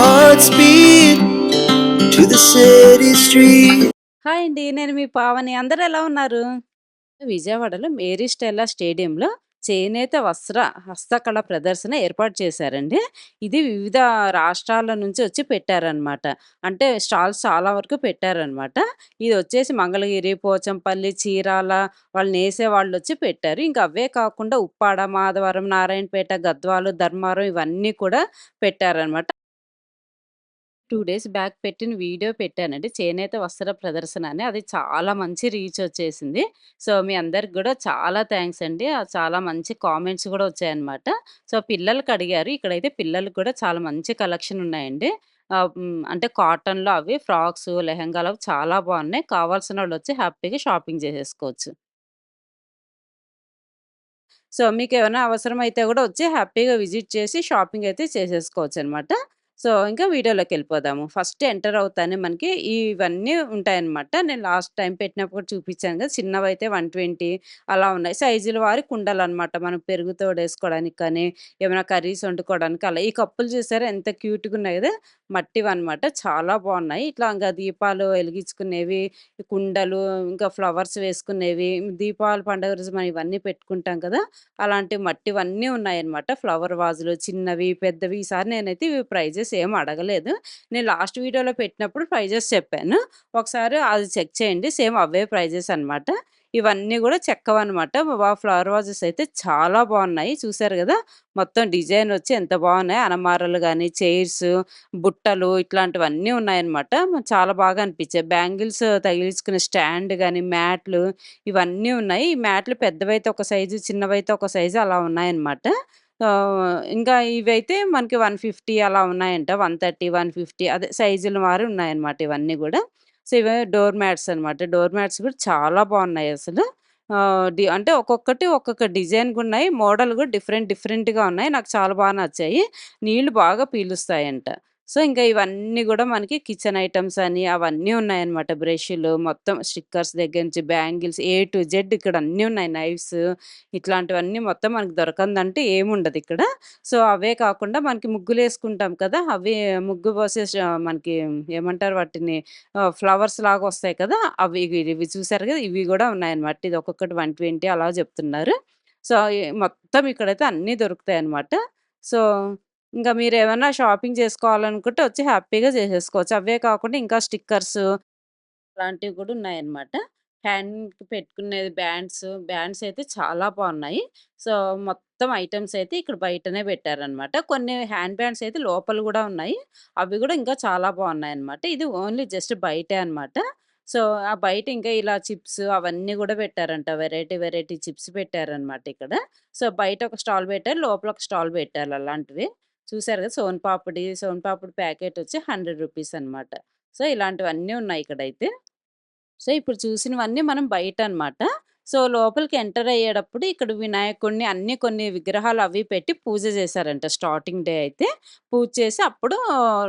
hearts beat to the city street. Hi అండి. నేను మీ పావని. అందరూ ఎలా ఉన్నారు? విజయవాడలో మేరీ స్టెల్లా స్టేడియంలో చేనేత హస్తకళ ప్రదర్శన ఏర్పాటు చేశారండి. ఇది వివిధ రాష్ట్రాల నుంచి వచ్చి పెట్టారనమాట. అంటే స్టాల్స్ చాలా వరకు పెట్టారనమాట. ఇది వచ్చేసి మంగళగిరి, పోచంపల్లి, చీరాల వాళ్ళు నేసేవాళ్ళొచ్చి పెట్టారు. ఇంక అవే కాకుండా ఉప్పాడ, మాధవరం, నారాయణపేట, గద్వాలు, ధర్మారం ఇవన్నీ కూడా పెట్టారనమాట. 2 డేస్ బ్యాక్ పెట్టిన వీడియో పెట్టానండి. చేనేత వస్త్ర ప్రదర్శన అని. అది చాలా మంచి రీచ్ వచ్చేసింది. సో, మీ అందరికి గూడా చాలా థాంక్స్ అండి. చాలా మంచి కామెంట్స్ గూడా వచ్చాయన్నమాట. సో, పిల్లలకి అడిగారు. ఇక్కడైతే పిల్లలకి కూడా చాలా మంచి కలెక్షన్ ఉన్నాయండి. అంటే కాటన్‌లో అవి ఫ్రాక్స్, లెహెంగాలు అవి చాలా బాగున్నాయి. కావాల్సినోళ్ళొచ్చి హ్యాపీగా షాపింగ్ చేసేసుకోవచ్చు. సో, మీకేమైనా అవసరమైతే గూడా వచ్చి హ్యాపీగా విజిట్ చేసి షాపింగ్ అయితే చేసేసుకోవచ్చనమాట. సో, ఇంకా వీడియోలోకెళ్ళిపోదాము. ఫస్ట్ ఎంటర్ అవుతానే మనకి ఇవన్నీ ఉంటాయనమాట. నేను లాస్ట్ టైమ్ పెట్టినప్పుడు చూపించాను కదా! చిన్నవైతే 120 అలా ఉన్నాయి. సైజుల వారి కుండలనమాట. మనం పెరుగు తోడేసుకోవడానికి కానీ, ఏమైనా కర్రీస్ వండుకోవడానికి అలా. ఈ కప్పులు చూసారా ఎంత క్యూట్‌గున్నాయి గదా! మట్టివనమాట. చాలా బావున్నాయి. ఇట్లా ఇంగ దీపాలు వెలిగించుకునేవి, కుండలు, ఇంకా ఫ్లవర్స్ వేసుకునేవి, దీపావళి పండుగ రోజు మనం ఇవన్నీ పెట్టుకుంటాం కదా! అలాంటి మట్టివన్నీ ఉన్నాయన్నమాట. ఫ్లవర్ వాజులు చిన్నవి, పెద్దవి. ఈసారి నేనైతే ఇవి ప్రైజెస్ ఏమి అడగలేదు. నేను లాస్ట్ వీడియోలో పెట్టినప్పుడు ప్రైజెస్ చెప్పాను. ఒకసారి అది చెక్ చేయండి. సేమ్ అవే ప్రైజెస్ అనమాట. ఇవన్నీ గూడా చెక్కవనమాట. ఫ్లవర్ వాజెస్ అయితే చాలా బావున్నాయి. చూసారు గదా! మొత్తం డిజైన్ వచ్చి ఎంత బావున్నాయి. అనమారలు గాని, చైర్స్, బుట్టలు ఇట్లాంటివన్నీ ఉన్నాయన్నమాట. చాలా బాగా అనిపించాయి. బ్యాంగిల్స్ తగిలించుకునే స్టాండ్ గాని, మ్యాట్లు ఇవన్నీ ఉన్నాయి. ఈ మ్యాట్లు పెద్దవైతే ఒక సైజు, చిన్నవైతే ఒక సైజు అలా ఉన్నాయన్నమాట. ఇంకా ఇవైతే మనకి 150 అలా ఉన్నాయంట. 130, 150 అదే సైజుల మారి ఉన్నాయన్నమాట ఇవన్నీ గూడా. సో, ఇవే డోర్ మ్యాట్స్ అనమాట. డోర్ మ్యాట్స్ కూడా చాలా బావున్నాయసలు. అంటే ఒక్కొక్కటి ఒక్కొక్క డిజైన్‌గున్నాయి. మోడల్ కూడా డిఫరెంట్ డిఫరెంట్‌గా ఉన్నాయి. నాకు చాలా నచ్చాయి. నీళ్లు బాగా పీలుస్తాయంట. సో, ఇంకా ఇవన్నీ గూడా మనకి కిచెన్ ఐటెమ్స్ అని అవన్నీ ఉన్నాయన్నమాట. బ్రష్‌లు మొత్తం స్టిక్కర్స్ దగ్గర నుంచి బ్యాంగిల్స్ ఏ టు జెడ్ ఇక్కడ అన్నీ ఉన్నాయి. నైఫ్స్ ఇట్లాంటివన్నీ మొత్తం మనకు దొరకందంటే ఏముండదిక్కడ. సో, అవే కాకుండా మనకి ముగ్గులేసుకుంటాం కదా! అవి ముగ్గు పోసే మనకి ఏమంటారు వాటిని ఫ్లవర్స్ లాగా వస్తాయి కదా! ఇవి చూసారు కదా! ఇవి గూడా ఉన్నాయన్నమాట. ఇది ఒక్కొక్కటి 120 అలా చెప్తున్నారు. సో, మొత్తం ఇక్కడైతే అన్నీ దొరుకుతాయన్నమాట. సో, ఇంకా మీరేమన్నా షాపింగ్ చేసుకోవాలనుకుంటే వచ్చి హ్యాపీగా చేసేసుకోవచ్చు. అవే కాకుండా ఇంకా స్టిక్కర్స్ అలాంటివి కూడా ఉన్నాయన్నమాట. హ్యాండ్‌కి పెట్టుకునేది బ్యాండ్స్ అయితే చాలా బావున్నాయి. సో, మొత్తం ఐటెమ్స్ అయితే ఇక్కడ బయటనే పెట్టారన్నమాట. కొన్ని హ్యాండ్ బ్యాండ్స్ అయితే లోపల గూడా ఉన్నాయి. అవి గూడా ఇంకా చాలా బావున్నాయన్నమాట. ఇది ఓన్లీ జస్ట్ బయటే అన్నమాట. సో, ఆ బయట ఇంకా ఇలా చిప్స్ అవన్నీ గూడా పెట్టారంట. వెరైటీ, వెరైటీ చిప్స్ పెట్టారన్నమాట ఇక్కడ. సో, బయట ఒక స్టాల్ పెట్టారు. లోపల ఒక స్టాల్ పెట్టారు అలాంటివి. చూసారు కదా! సోన్ పాపిడి ప్యాకెట్ వచ్చి రూ. 100 అన్నమాట. సో, ఇలాంటివన్నీ ఉన్నాయి ఇక్కడైతే. సో, ఇప్పుడు చూసినవన్నీ మనం బయటనమాట. సో, లోపలికి ఎంటర్ అయ్యేటప్పుడు ఇక్కడ వినాయకుడిని అన్నీ కొన్ని విగ్రహాలు అవి పెట్టి పూజ చేశారంట స్టార్టింగ్ డే అయితే. పూజ చేసి అప్పుడు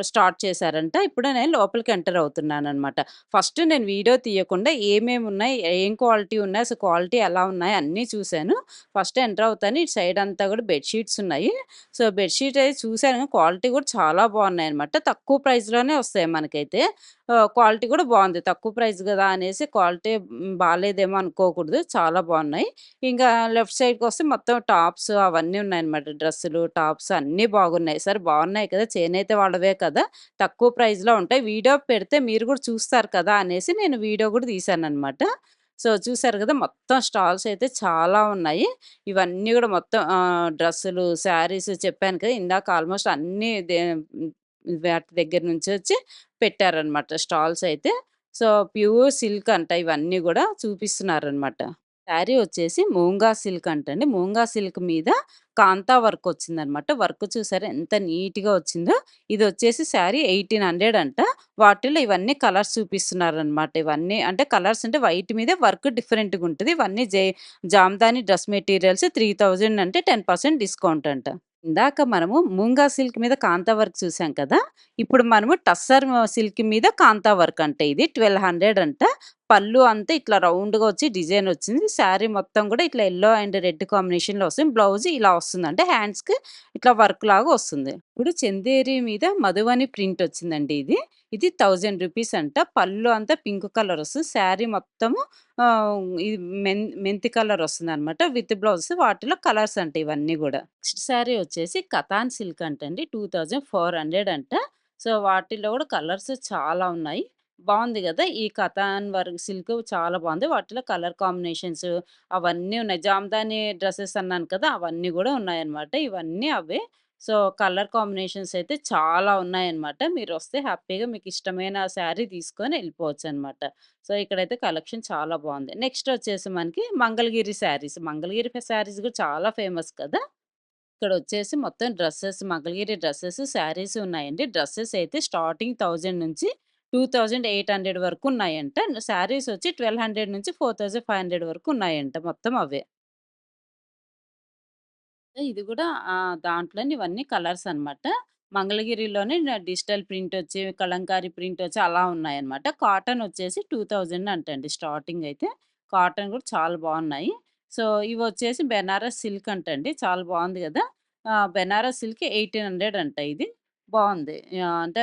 స్టార్ట్ చేశారంట. ఇప్పుడు నేను లోపలికి ఎంటర్ అవుతున్నాననమాట. ఫస్ట్ నేను వీడియో తీయకుండా ఏమేమున్నాయి, ఏం క్వాలిటీ ఉన్నాయి, అసలు క్వాలిటీ ఎలా ఉన్నాయి అన్నీ చూసాను. ఫస్ట్ ఎంటర్ అవుతాను. ఇటు సైడ్ అంతా కూడా బెడ్ షీట్స్ ఉన్నాయి. సో, బెడ్ షీట్ అయితే చూసాను క్వాలిటీ కూడా చాలా బాగున్నాయనమాట. తక్కువ ప్రైస్‌లోనే వస్తాయి మనకైతే. క్వాలిటీ కూడా బావుంది. తక్కువ ప్రైస్ గదా! అనేసి క్వాలిటీ బాలేదేమో అనుకోకూడదు. చాలా బావున్నాయి. ఇంకా లెఫ్ట్ సైడ్‌కొస్తే మొత్తం టాప్స్ అవన్నీ ఉన్నాయన్నమాట. డ్రెస్సులు, టాప్స్ అన్నీ బాగున్నాయి. సరే బావున్నాయి కదా! చేనేత వాళ్ళవే కదా! తక్కువ ప్రైస్‌లో ఉంటాయి. వీడియో పెడితే మీరు కూడా చూస్తారు కదా! అనేసి నేను వీడియో కూడా తీశానన్నమాట. సో, చూసారు కదా! మొత్తం స్టాల్స్ అయితే చాలా ఉన్నాయి. ఇవన్నీ కూడా మొత్తం డ్రెస్సులు, శారీస్ చెప్పాను కదా! ఇందాక ఆల్‌మోస్ట్ అన్నీ వాటి దగ్గర నుంచి వచ్చి పెట్టారనమాట స్టాల్స్ అయితే. సో, ప్యూర్ సిల్క్ అంట ఇవన్నీ గూడా చూపిస్తున్నారనమాట. శారీ వచ్చేసి మూంగా సిల్క్ అంటండి. మూంగా సిల్క్ మీద కాంతా వర్క్ వచ్చిందనమాట. వర్క్ చూసారా ఎంత నీట్‌గా వచ్చిందో. ఇదొచ్చేసి శారీ 1800 అంట. వాటిల్లో ఇవన్నీ కలర్స్ చూపిస్తున్నారనమాట. ఇవన్నీ అంటే కలర్స్ అంటే వైట్ మీద వర్క్ డిఫరెంట్‌గా ఉంటది. ఇవన్నీ జామ్దాని డ్రెస్ మెటీరియల్స్ 3000 అంటే 10% డిస్కౌంట్ అంట. ఇందాక మనము మూంగా సిల్క్ మీద కాంతా వర్క్ చూసాం కదా! ఇప్పుడు మనము టస్సర్ సిల్క్ మీద కాంతా వర్క్ అంట ఇది 1200 అంట. పళ్ళు అంతా ఇట్లా రౌండ్‌గా వచ్చి డిజైన్ వచ్చింది. శారీ మొత్తం కూడా ఇట్లా యెల్లో అండ్ రెడ్ కాంబినేషన్‌లో వస్తుంది. బ్లౌజ్ ఇలా వస్తుంది. అంటే హ్యాండ్స్‌కి ఇట్లా వర్క్ లాగా వస్తుంది. ఇప్పుడు చందేరి మీద మధువని ప్రింట్ వచ్చిందండి ఇది. ఇది రూ. 1000 అంట. పళ్ళు అంతా పింక్ కలర్ వస్తుంది. శారీ మొత్తము ఇది మెంతి కలర్ వస్తుందనమాట. విత్ బ్లౌజ్ వాటిలో కలర్స్ అంట ఇవన్నీ గూడా. నెక్స్ట్ శారీ వచ్చేసి కతాన్ సిల్క్ అంటండి. 2400 అంట. సో, వాటిలో గూడా కలర్స్ చాలా ఉన్నాయి. బావుంది గదా! ఈ కతాన్ వర్క్ సిల్క్ చాలా బావుంది. వాటిలో కలర్ కాంబినేషన్స్ అవన్నీ ఉన్నాయి. జామదాని డ్రెసెస్ అన్నాను కదా! అవన్నీ గూడా ఉన్నాయన్నమాట. ఇవన్నీ అవే. సో, కలర్ కాంబినేషన్స్ అయితే చాలా ఉన్నాయన్నమాట. మీరొస్తే హ్యాపీగా మీకిష్టమైన శారీ తీసుకొని ఎళ్ళిపోవచ్చనమాట. సో, ఇక్కడైతే కలెక్షన్ చాలా బావుంది. నెక్స్ట్ వచ్చేసి మనకి మంగళగిరి శారీస్. మంగళగిరి శారీస్ కూడా చాలా ఫేమస్ కదా! ఇక్కడొచ్చేసి మొత్తం డ్రెసెస్ మంగళగిరి డ్రెసెస్, శారీస్ ఉన్నాయండి. డ్రెసెస్ అయితే స్టార్టింగ్ 1000 నుంచి 2800 వరకు ఉన్నాయంట. శారీస్ వచ్చి 1200 నుంచి 4500 వరకు ఉన్నాయంట. మొత్తం అవే. ఇది గూడా దాంట్లోనే ఇవన్నీ కలర్స్ అన్నమాట. మంగళగిరిలోనే డిజిటల్ ప్రింటొచ్చి, కలంకారీ ప్రింటొచ్చి అలా ఉన్నాయన్నమాట. కాటనొచ్చేసి 2000 అంటండి స్టార్టింగ్ అయితే. కాటన్ గూడా చాలా బావున్నాయి. సో, ఇవొచ్చేసి బెనారస్ సిల్క్ అంటండి. చాలా బావుంది గదా! బెనారస్ సిల్క్ 1800 అంట ఇది. బావుంది. అంటే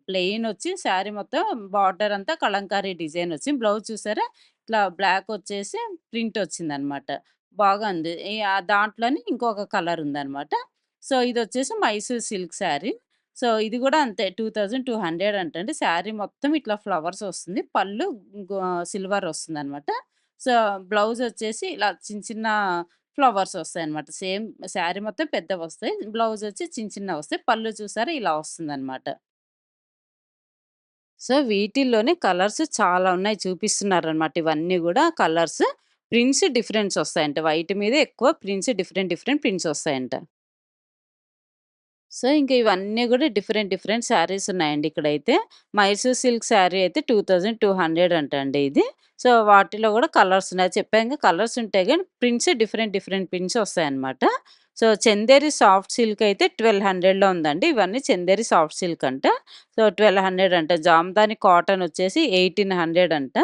ప్లెయినొచ్చి శారీ మొత్తం బార్డర్ అంతా కలంకారీ డిజైనొచ్చింది. బ్లౌజ్ చూసారా? ఇట్లా బ్లాకొచ్చేసి ప్రింటొచ్చిందన్నమాట. బాగుంది. దాంట్లోనే ఇంకొక కలర్ ఉందనమాట. సో, ఇదొచ్చేసి మైసూర్ సిల్క్ శారీ. సో, ఇది గూడా అంతే 2200 అంటండి. శారీ మొత్తం ఇట్లా ఫ్లవర్స్ వస్తుంది. పళ్ళు సిల్వర్ వస్తుందనమాట. సో, బ్లౌజొచ్చేసి ఇలా చిన్న చిన్న ఫ్లవర్స్ వస్తాయన్నమాట. సేమ్ శారీ మొత్తం పెద్దవొస్తాయి. బ్లౌజొచ్చి చిన్న చిన్నవొస్తాయి. పళ్ళు చూసారా ఇలా వస్తుందనమాట. సో, వీటిల్లోనే కలర్స్ చాలా ఉన్నాయి చూపిస్తున్నారనమాట. ఇవన్నీ గూడా కలర్స్. ప్రింట్స్ డిఫరెన్స్ ఒస్తాయంట. వైట్ మీద ఎక్కువ ప్రింట్స్ డిఫరెంట్ డిఫరెంట్ ప్రింట్స్ ఒస్తాయంట. సో, ఇంక ఇవన్నీ గూడా డిఫరెంట్ డిఫరెంట్ శారీస్ ఉన్నాయండి ఇక్కడైతే. మైసూర్ సిల్క్ శారీ అయితే 2200 అంటండి ఇది. సో, వాటిలో గూడా కలర్స్ ఉన్నాయి. చెప్పానుగా కలర్స్ ఉంటాయి గానీ ప్రింట్స్ డిఫరెంట్ డిఫరెంట్ ప్రింట్స్ ఒస్తాయన్నమాట. సో, చందేరి సాఫ్ట్ సిల్క్ అయితే 1200లో ఉందండి. ఇవన్నీ చందేరి సాఫ్ట్ సిల్క్ అంట. సో, 1200 అంట. జామదాని కాటన్ వచ్చేసి 1800 అంట.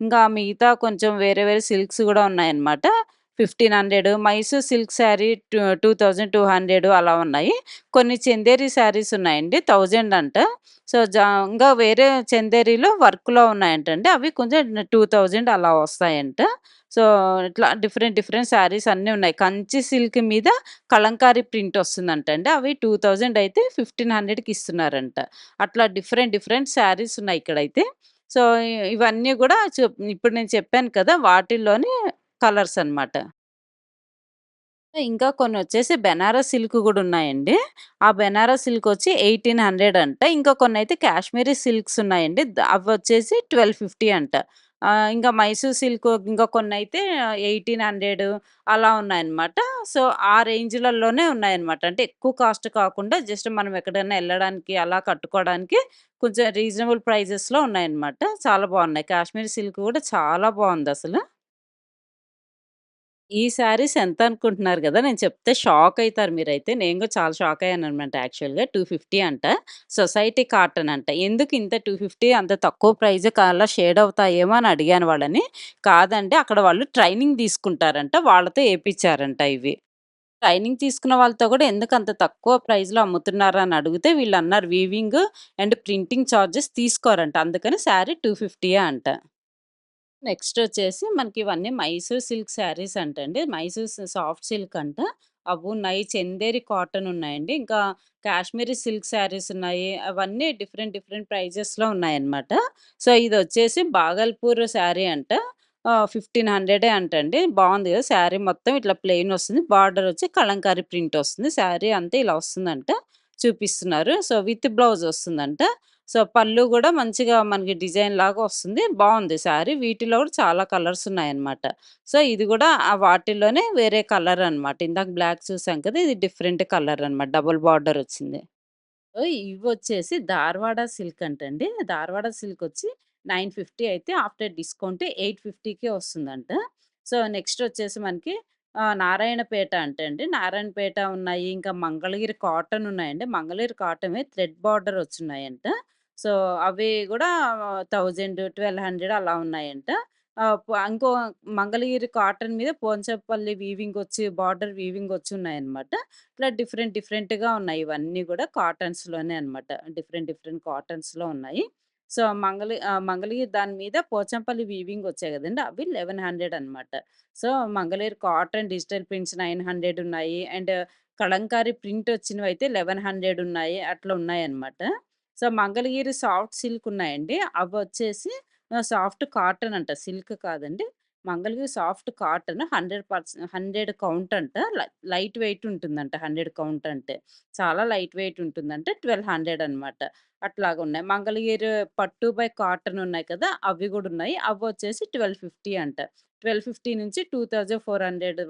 ఇంకా మిగతా కొంచెం వేరే వేరే సిల్క్స్ గూడా ఉన్నాయన్నమాట. 1500 మైసూర్ సిల్క్ శారీ 2200 అలా ఉన్నాయి. కొన్ని చందేరి శారీస్ ఉన్నాయండి. 1000 అంట. సో, ఇంగా వేరే చందేరిలో వర్క్‌లో ఉన్నాయంటండి. అవి కొంచెం 2000 అలా వస్తాయంట. సో, ఇట్లా డిఫరెంట్ డిఫరెంట్ శారీస్ అన్నీ ఉన్నాయి. కంచి సిల్క్ మీద కలంకారీ ప్రింట్ వస్తుందంటండి. అవి 2000 అయితే 1500కి ఇస్తున్నారంట. అట్లా డిఫరెంట్ డిఫరెంట్ శారీస్ ఉన్నాయి ఇక్కడైతే. సో, ఇవన్నీ గూడా ఇప్పుడు నేను చెప్పాను కదా! వాటిల్లోనే కలర్స్ అన్నమాట. ఇంకా కొన్నొచ్చేసి బెనారస్ సిల్క్ గూడున్నాయండి. ఆ బెనారస్ సిల్కొచ్చి 1800 అంట. ఇంకా కొన్నయితే కాశ్మీరీ సిల్క్స్ ఉన్నాయండి. అవొచ్చేసి 1250 అంట. ఇంకా మైసూర్ సిల్క్ ఇంకా కొన్నయితే 1800 అలా ఉన్నాయన్నమాట. సో, ఆ రేంజ్‌లలోనే ఉన్నాయన్నమాట. అంటే ఎక్కువ కాస్ట్ కాకుండా జస్ట్ మనం ఎక్కడైనా ఎళ్ళడానికి అలా కట్టుకోవడానికి కొంచెం రీజనబుల్ ప్రైజెస్‌లో ఉన్నాయన్నమాట. చాలా బావున్నాయి. కాశ్మీరీ సిల్క్ గూడా చాలా బావుందసలు. ఈ శారీస్ ఎంతనుకుంటున్నారు గదా! నేను చెప్తే షాకయితారు మీరైతే. నేను గూడా చాలా షాకయ్యాననమాట యాక్చువల్‌గా. 250 అంట. సొసైటీ కాటన్ అంట. ఎందుకు ఇంత 250 అంత తక్కువ ప్రైజ్‌కి అలా షేడ్ అవుతాయేమో అని అడిగాను వాళ్ళని. కాదండి అక్కడ వాళ్ళు ట్రైనింగ్ తీసుకుంటారంట. వాళ్ళతో ఏపిచ్చారంట ఇవి. ట్రైనింగ్ తీసుకున్న వాళ్ళతో గూడా ఎందుకంత తక్కువ ప్రైజ్‌లో అమ్ముతున్నారా అని అడిగితే వీళ్ళన్నారు వీవింగ్ అండ్ ప్రింటింగ్ చార్జెస్ తీసుకోరంట. అందుకని శారీ 250 అంట. నెక్స్టొచ్చేసి మనకివన్నీ మైసూర్ సిల్క్ శారీస్ అంటండి. మైసూర్ సాఫ్ట్ సిల్క్ అంట. అవున్నాయి. చందేరి కాటన్ ఉన్నాయండి. ఇంకా కాశ్మీరీ సిల్క్ శారీస్ ఉన్నాయి. అవన్నీ డిఫరెంట్ డిఫరెంట్ ప్రైజెస్‌లో ఉన్నాయన్నమాట. సో, ఇదొచ్చేసి బాగల్పూర్ శారీ అంట. 1500 అంటండి. బావుంది గదా! శారీ మొత్తం ఇట్లా ప్లెయిన్ వస్తుంది. బార్డర్ వచ్చి కలంకారీ ప్రింట్ వస్తుంది. శారీ అంతా ఇలా వస్తుందంట. చూపిస్తున్నారు. సో, విత్ బ్లౌజ్ వస్తుందంట. సో, పళ్ళు గూడా మంచిగా మనకి డిజైన్‌లాగా వస్తుంది. బావుంది శారీ. వీటిలో గూడా చాలా కలర్స్ ఉన్నాయన్నమాట. సో, ఇది గూడా వాటిల్లోనే వేరే కలర్ అన్నమాట. ఇందాక బ్లాక్ చూసాం కదా! ఇది డిఫరెంట్ కలర్ అన్నమాట. డబుల్ బార్డర్ వచ్చింది. ఇవొచ్చేసి ధారవాడ సిల్క్ అంటండి. ధారవాడ సిల్కొచ్చి 950 అయితే ఆఫ్టర్ డిస్కౌంట్ 850కే వస్తుందంట. సో, నెక్స్ట్ వచ్చేసి మనకి నారాయణపేట అంటండి. నారాయణపేట ఉన్నాయి. ఇంకా మంగళగిరి కాటన్ ఉన్నాయండి. మంగళగిరి కాటనే థ్రెడ్ బార్డర్ వచ్చున్నాయంట. సో, అవి గూడా 1000, 1200 అలా ఉన్నాయంట. ఇంకో మంగళగిరి కాటన్ మీద పోచంపల్లి బార్డర్ వీవింగ్ వచ్చి ఉన్నాయన్నమాట. ఇట్లా డిఫరెంట్ డిఫరెంట్‌గా ఉన్నాయి. ఇవన్నీ గూడా కాటన్స్‌లోనే అన్నమాట. డిఫరెంట్ డిఫరెంట్ కాటన్స్‌లో ఉన్నాయి. సో, మంగళగిరి దాని మీద పోచంపల్లి వీవింగ్ వచ్చాయి గదండీ! అవి 1100 అన్నమాట. So, Mangalagiri cotton digital prints 900 ఉన్నాయి. అండ్ కలంకారీ ప్రింట్ వచ్చినవయితే 1100 ఉన్నాయి. అట్లా ఉన్నాయన్నమాట. సో, మంగళగిరి సాఫ్ట్ సిల్క్ ఉన్నాయండి. అవొచ్చేసి సాఫ్ట్ కాటన్ అంట. సిల్క్ కాదండి. మంగళగిరి సాఫ్ట్ కాటన్ 100 కౌంట్ అంట. లైట్ వెయిట్ ఉంటుందంట 100 కౌంట్ అంటే. చాలా లైట్ వెయిట్ ఉంటుందంట. 1200 అనమాట. అట్లాగున్నాయి. మంగళగిరి పట్టు బై కాటన్ ఉన్నాయి కదా! అవి గూడా ఉన్నాయి. అవొచ్చేసి 1250 అంట. 1250 నుంచి 2400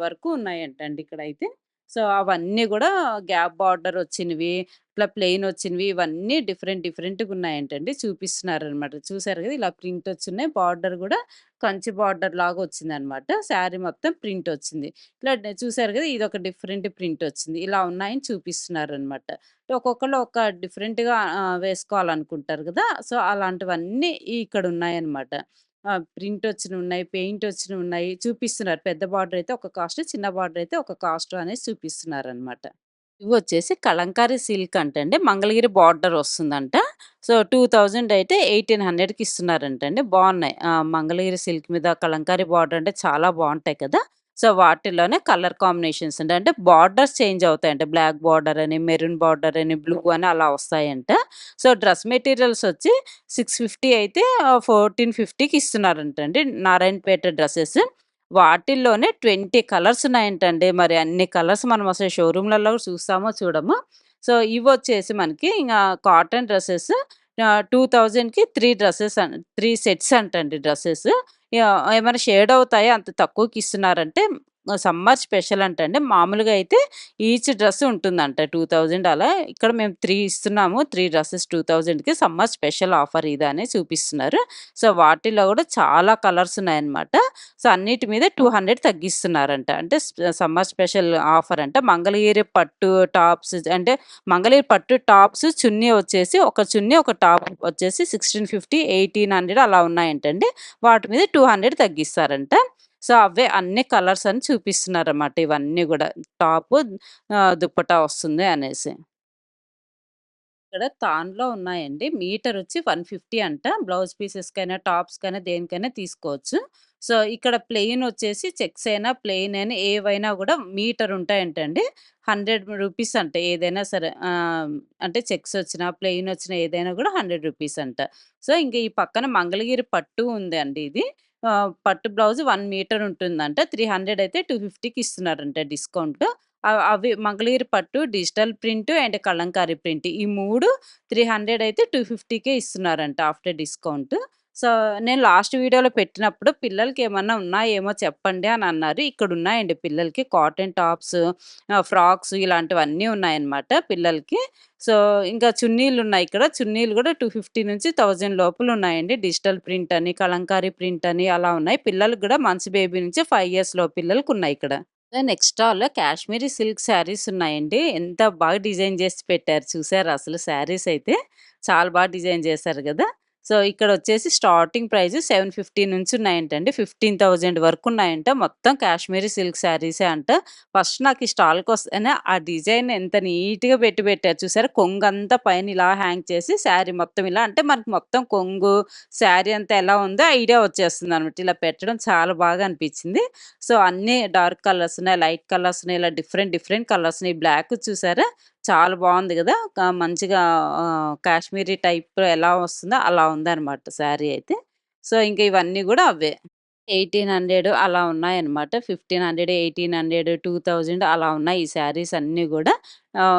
వరకు ఉన్నాయంటండి ఇక్కడైతే. సో, అవన్నీ గూడా గ్యాప్ బార్డర్ వచ్చినవి, ఇట్లా ప్లెయిన్ వచ్చినవి ఇవన్నీ డిఫరెంట్ డిఫరెంట్‌గున్నాయంటండి. చూపిస్తున్నారనమాట. చూసారు గదా! ఇలా ప్రింట్ వచ్చున్నాయి. బార్డర్ గూడా కంచి బార్డర్ లాగా వచ్చిందనమాట. శారీ మొత్తం ప్రింట్ వచ్చింది. ఇట్లా చూసారు గదా! ఇదొక డిఫరెంట్ ప్రింట్ వచ్చింది. ఇలా ఉన్నాయని చూపిస్తున్నారనమాట. ఒక్కొక్కళ్ళు ఒక డిఫరెంట్‌గా వేసుకోవాలనుకుంటారు గదా! సో, అలాంటివన్నీ ఇక్కడ ఉన్నాయన్నమాట. ప్రింట్ వచ్చినవున్నాయి, పెయింట్ వచ్చినవున్నాయి చూపిస్తున్నారు. పెద్ద బార్డర్ అయితే ఒక కాస్ట్, చిన్న బార్డర్ అయితే ఒక కాస్ట్ అనేసి చూపిస్తున్నారనమాట. ఇవొచ్చేసి కలంకారీ సిల్క్ అంటండి. మంగళగిరి బార్డర్ వస్తుందంట. సో, 2000 అయితే 1800కి ఇస్తున్నారంటండి. బావున్నాయి. మంగళగిరి సిల్క్ మీద కలంకారీ బార్డర్ అంటే చాలా బావుంటాయి కదా! సో, వాటిలోనే కలర్ కాంబినేషన్స్ అండి. అంటే బార్డర్స్ చేంజ్ అవుతాయంట. బ్లాక్ బార్డర్ అని, మెరూన్ బార్డర్ అని, బ్లూ అని అలా వస్తాయంట. సో, డ్రెస్ మెటీరియల్స్ వచ్చి 650 అయితే 1450కి ఇస్తున్నారంటండి. నారాయణపేట డ్రెసెస్. వాటిల్లోనే 20 కలర్స్ ఉన్నాయంటండి. మరి అన్ని కలర్స్ మనం అసలు షోరూమ్‌లలో చూస్తామో చూడమో. సో, ఇవొచ్చేసి మనకి కాటన్ డ్రెసెస్ 2000కి 3 సెట్స్ అంటండి డ్రెసెస్. ఏమైనా షేడ్ అవుతాయా అంత తక్కువకి ఇస్తున్నారంటే సమ్మర్ స్పెషల్ అంటండి. మామూలుగా అయితే ఈచ్ డ్రెస్ ఉంటుందంట 2000 అలా. ఇక్కడ మేము 3 ఇస్తున్నాము. 3 డ్రెసెస్ 2000కి సమ్మర్ స్పెషల్ ఆఫర్ ఇదని చూపిస్తున్నారు. సో, వాటిలో గూడా చాలా కలర్స్ ఉన్నాయన్నమాట. సో, అన్నిటి మీద 200 తగ్గిస్తున్నారంట. అంటే సమ్మర్ స్పెషల్ ఆఫర్ అంట. మంగళగిరి పట్టు టాప్స్ అంటే మంగళగిరి పట్టు టాప్స్ చున్నీ వచ్చేసి ఒక చున్నీ, ఒక టాప్ వచ్చేసి 1650, 1800 అలా ఉన్నాయంటండి. వాటి మీద 200 తగ్గిస్తారంట. సో, అవే అన్ని కలర్స్ అని చూపిస్తున్నారన్నమాట ఇవన్నీ గూడా. టాపు దుప్పట్టా వస్తుంది అనేసి. ఇక్కడ తాన్‌లో ఉన్నాయండి. మీటరొచ్చి 150 అంట. బ్లౌజ్ పీసెస్‌కైనా, టాప్స్‌కైనా దేనికైనా తీసుకోవచ్చు. సో, ఇక్కడ ప్లెయినొచ్చేసి చెక్స్ అయినా, ప్లెయిన్ అయినా ఏవైనా గూడా మీటరుంటాయంటండి. రూ. 100 అంట ఏదైనా సరే. అంటే చెక్సొచ్చినా, ప్లెయినొచ్చినా ఏదైనా గూడా రూ. 100 అంట. సో, ఇంక ఈ పక్కన మంగళగిరి పట్టు ఉందండి ఇది. పట్టు బ్లౌజ్ 1 మీటర్ ఉంటుందంట. 300 అయితే 250కి ఇస్తున్నారంట డిస్కౌంట్. అవి మంగళగిరి పట్టు, digital print and Kalamkari print ఈ 3 300 అయితే 250కే ఇస్తున్నారంట ఆఫ్టర్ డిస్కౌంట్. సో, నేను లాస్ట్ వీడియోలో పెట్టినప్పుడు పిల్లలకేమన్నా ఉన్నాయేమో చెప్పండి అని అన్నారు. ఇక్కడున్నాయండి పిల్లలకి కాటన్ టాప్స్, ఫ్రాక్స్ ఇలాంటివన్నీ ఉన్నాయన్నమాట పిల్లలకి. సో, ఇంకా చున్నీలున్నాయి ఇక్కడ. చున్నీలు గూడా 250 నుంచి 1000 లోపల ఉన్నాయండి. డిజిటల్ ప్రింట్ అని, కలంకారీ ప్రింట్ అని అలా ఉన్నాయి. పిల్లలకి గూడా మంచి బేబీ నుంచి 5 ఇయర్స్ లోపు పిల్లలకున్నాయిక్కడ. నెక్స్ట్ స్టాల్‌లో కాశ్మీరీ సిల్క్ శారీస్ ఉన్నాయండి. ఎంత బాగా డిజైన్ చేసి పెట్టారు చూసారా అసలు శారీస్ అయితే. చాలా బాగా డిజైన్ చేశారు గదా! సో, ఇక్కడొచ్చేసి స్టార్టింగ్ ప్రైస్ 750 నుంచి ఉన్నాయంటండి. 15,000 వరకు ఉన్నాయంట. మొత్తం కాశ్మీరీ సిల్క్ శారీసే అంట. ఫస్ట్ నాకు ఈ స్టాల్‌కొస్తేనే ఆ డిజైన్ ఎంత నీట్‌గా పెట్టారు చూసారా? కొంగంతా పైన ఇలా హ్యాంగ్ చేసి శారీ మొత్తం ఇలా అంటే మనకు మొత్తం కొంగు, శారీ అంతా ఎలా ఉందో ఐడియా వచ్చేస్తుందనమాట. ఇలా పెట్టడం చాలా బాగా అనిపించింది. సో, అన్నీ డార్క్ కలర్స్ ఉన్నాయి, లైట్ కలర్స్ ఉన్నాయి. ఇలా డిఫరెంట్ డిఫరెంట్ కలర్స్ ఉన్నాయి. బ్లాక్ చూసారా? చాలా బావుంది గదా! మంచిగా కాశ్మీరీ టైప్ ఎలా వస్తుందో అలా ఉందనమాట శారీ అయితే. సో, ఇంక ఇవన్నీ గూడా అవే. 1800 అలా ఉన్నాయన్నమాట. 1500, 1800, 2000 అలా ఉన్నాయి ఈ శారీస్ అన్నీ గూడా.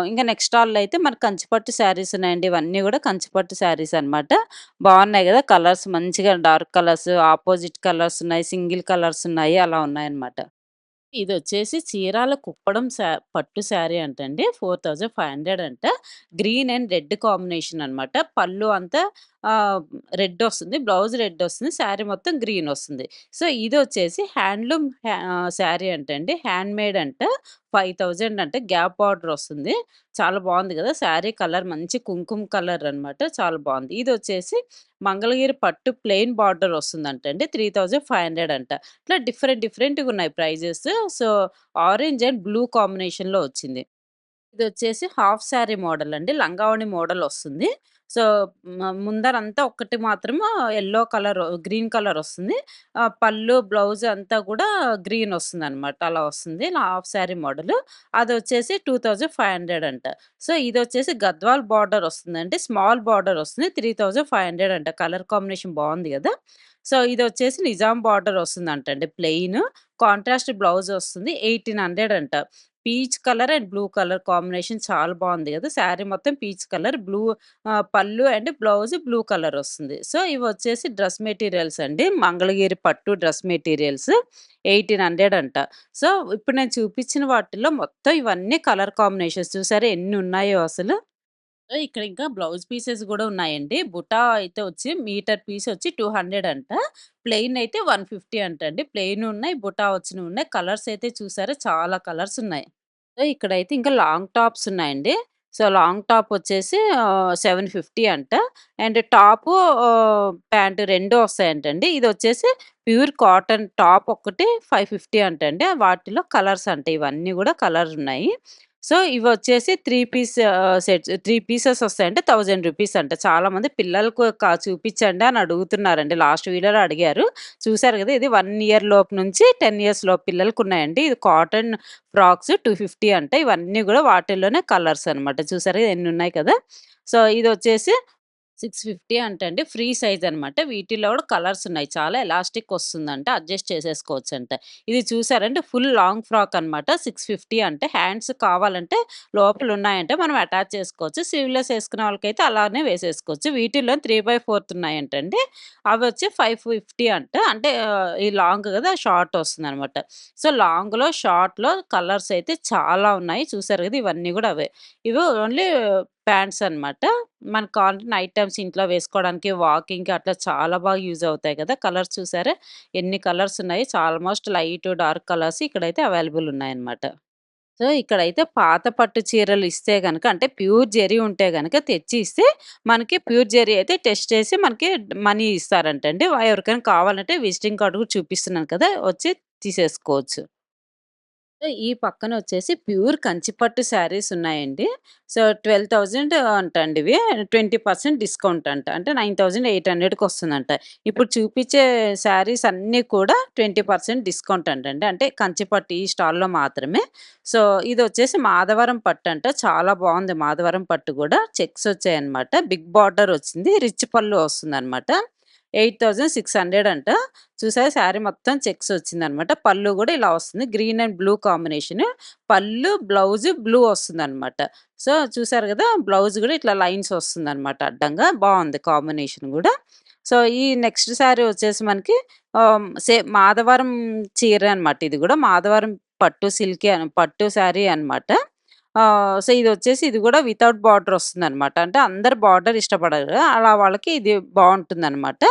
ఇంక నెక్స్ట్ స్టాల్‌లో అయితే మనకు కంచిపట్టు శారీస్ ఉన్నాయండి. ఇవన్నీ గూడా కంచిపట్టు శారీస్ అన్నమాట. బావున్నాయి గదా! కలర్స్ మంచిగా డార్క్ కలర్స్, అపోజిట్ కలర్స్ ఉన్నాయి, సింగిల్ కలర్స్ ఉన్నాయి. అలా ఉన్నాయన్నమాట. ఇదొచ్చేసి చీరాల కుప్పడం పట్టు శారీ అంటండి. 4500 అంట. గ్రీన్ అండ్ రెడ్ కాంబినేషన్ అనమాట. పళ్ళు అంతా ఆహ్, రెడ్ ఒస్తుంది. బ్లౌజ్ రెడ్ ఒస్తుంది. శారీ మొత్తం గ్రీన్ ఒస్తుంది. సో, ఇదొచ్చేసి హ్యాండ్లూమ్ శారీ అంటండి. హ్యాండ్‌మేడ్ అంట. 5000 అంట. గ్యాప్ బార్డర్ ఒస్తుంది. చాలా బావుంది గదా! శారీ కలర్ మంచి కుంకుమ కలర్ అనమాట. చాలా బావుంది. ఇదొచ్చేసి మంగళగిరి పట్టు ప్లెయిన్ బార్డర్ ఒస్తుందంటండి. 3500 అంట. ఇట్లా డిఫరెంట్‌గున్నాయి prices. So, orange and blue కాంబినేషన్‌లో వచ్చింది. ఇదొచ్చేసి హాఫ్ శారీ మోడలండి. లంగావోణి మోడలొస్తుంది. సో, ముందరంతా ఒక్కటి మాత్రము యెల్లో కలర్, గ్రీన్ కలరొస్తుంది. పళ్ళు, బ్లౌజ్ అంతా గూడా గ్రీనొస్తుందనమాట. అలా వస్తుంది. Half sari model. అదొచ్చేసి 2500 అంట. సో, ఇదొచ్చేసి గద్వాల్ బార్డరొస్తుందండి. స్మాల్ బార్డరొస్తుంది. 3500 అంట. కలర్ కాంబినేషన్ బావుంది గదా! సో, ఇదొచ్చేసి నిజాం బార్డరొస్తుందంటండి ప్లెయిను. కాంట్రాస్ట్ బ్లౌజొస్తుంది. 1800 అంట. Peach colour and blue colour combination చాలా బావుంది గదా! శారీ మొత్తం పీచ్ కలర్, పళ్ళు అండ్ బ్లౌజ్ బ్లూ కలరొస్తుంది. సో, ఇవొచ్చేసి డ్రెస్ మెటీరియల్స్ అండి. మంగళగిరి పట్టు డ్రెస్ మెటీరియల్స్ 1800 అంట. సో, ఇప్పుడు నేను చూపించిన వాటిల్లో మొత్తం ఇవన్నీ కలర్ కాంబినేషన్స్ చూసారా ఎన్నున్నాయో అసలు. ఇక్కడ ఇంకా బ్లౌజ్ పీసెస్ గూడా ఉన్నాయండి. బుటా అయితే వచ్చి మీటర్ పీస్ వచ్చి 200 అంట. ప్లెయిన్ అయితే 150 అంటండి. ప్లెయిన్ ఉన్నాయి, బుటా వచ్చినవున్నాయి. కలర్స్ అయితే చూసారా చాలా కలర్స్ ఉన్నాయి. ఇక్కడైతే ఇంకా లాంగ్ టాప్స్ ఉన్నాయండి. సో, లాంగ్ టాప్ వచ్చేసి 750 అంట. అండ్ టాపు, ప్యాంట్ 2 వస్తాయంటండి. ఇదొచ్చేసి ప్యూర్ కాటన్ టాప్ ఒకటి 550 అంటండి. వాటిలో కలర్స్ అంట. ఇవన్నీ గూడా కలర్ ఉన్నాయి. సో, ఇవొచ్చేసి 3 పీసెస్ వస్తాయంటే రూ. 1000 అంట. చాలామంది పిల్లలకు చూపిచ్చండి అని అడుగుతున్నారండి. లాస్ట్ వీడియోలో అడిగారు. చూసారు గదా! ఇది 1 ఇయర్ లోపు నుంచి 10 ఇయర్స్ లోపు పిల్లలకున్నాయండి. ఇది కాటన్ ఫ్రాక్స్ 250 అంట. ఇవన్నీ గూడా వాటిల్లోనే కలర్స్ అనమాట. చూసారా ఎన్నున్నాయి కదా! సో, ఇదొచ్చేసి 650 అంటండి. ఫ్రీ సైజ్ అనమాట. వీటిల్లో గూడా కలర్స్ ఉన్నాయి. చాలా ఎలాస్టిక్ వస్తుందంట. అడ్జస్ట్ చేసేసుకోవచ్చంట. ఇది చూసారంటే ఫుల్ లాంగ్ ఫ్రాక్ అనమాట. 650 అంటే హ్యాండ్స్ కావాలంటే లోపల ఉన్నాయంటే మనం అటాచ్ చేసుకోవచ్చు. స్లీవ్‌లెస్ ఏసుకునే వాళ్ళకైతే అలానే వేసేసుకోవచ్చు. వీటిల్లో 3/4 ఉన్నాయంటండి. అవొచ్చి 550 అంట. అంటే ఈ లాంగ్ గదా! షార్ట్ వస్తుందనమాట. సో, లాంగ్‌లో, షార్ట్‌లో కలర్స్ అయితే చాలా ఉన్నాయి. చూసారు గదా! ఇవన్నీ గూడా అవే. ఇవి ఓన్లీ ప్యాంట్స్ అనమాట. మనకు కావాలంటే నైట్ టైమ్స్ ఇంట్లో వేసుకోవడానికి, వాకింగ్‌కి అట్లా చాలా బాగా యూజ్ అవుతాయి కదా! కలర్స్ చూసారా? ఎన్ని కలర్స్ ఉన్నాయి. ఆల్‌మోస్ట్ లైట్, డార్క్ కలర్స్ ఇక్కడైతే అవైలబుల్ ఉన్నాయన్నమాట. సో, ఇక్కడైతే పాత పట్టు చీరలు ఇస్తే గనక అంటే ప్యూర్ జెరీ ఉంటే గనక తెచ్చి ఇస్తే మనకి ప్యూర్ జెరీ అయితే టెస్ట్ చేసి మనకి మనీ ఇస్తారంటండి. ఎవరికైనా కావాలంటే విజిటింగ్ కార్డ్ కూడా చూపిస్తున్నాను కదా! వచ్చి తీసేసుకోవచ్చు. ఈ పక్కనొచ్చేసి ప్యూర్ కంచిపట్టు శారీస్ ఉన్నాయండి. సో, 12,000 అంటండి ఇవి. 20% డిస్కౌంట్ అంట. అంటే 9,800కి వస్తుందంట. ఇప్పుడు చూపిచ్చే శారీస్ అన్నీ కూడా 20% డిస్కౌంట్ అంటండి. అంటే కంచిపట్టు ఈ స్టాల్‌లో మాత్రమే. సో, ఇదొచ్చేసి మాధవరం పట్టంట. చాలా బావుంది మాధవరం పట్టు గూడా. చెక్స్ వచ్చాయన్నమాట. బిగ్ బార్డర్ వచ్చింది. రిచ్ పళ్ళు వస్తుందన్నమాట. 8,600 అంట. చూసారా శారీ మొత్తం చెక్స్ వచ్చిందనమాట. పళ్ళు గూడా ఇలా వస్తుంది. Green and blue combination. పళ్ళు, బ్లౌజ్ బ్లూ వస్తుందనమాట. సో, చూసారు గదా! బ్లౌజ్ గూడా ఇట్లా లైన్స్ వస్తుందనమాట అడ్డంగా. బావుంది కాంబినేషన్ గూడా. సో, ఈ నెక్స్ట్ శారీ వచ్చేసి మనకి మాధవరం చీర అనమాట ఇది గూడా. మాధవరం పట్టు పట్టు శారీ అనమాట. సో, ఇదొచ్చేసి ఇది గూడా వితౌట్ బార్డర్ వస్తుందనమాట. అంటే అందరూ బార్డర్ ఇష్టపడరు. అలా వాళ్ళకి ఇది బావుంటుందనమాట.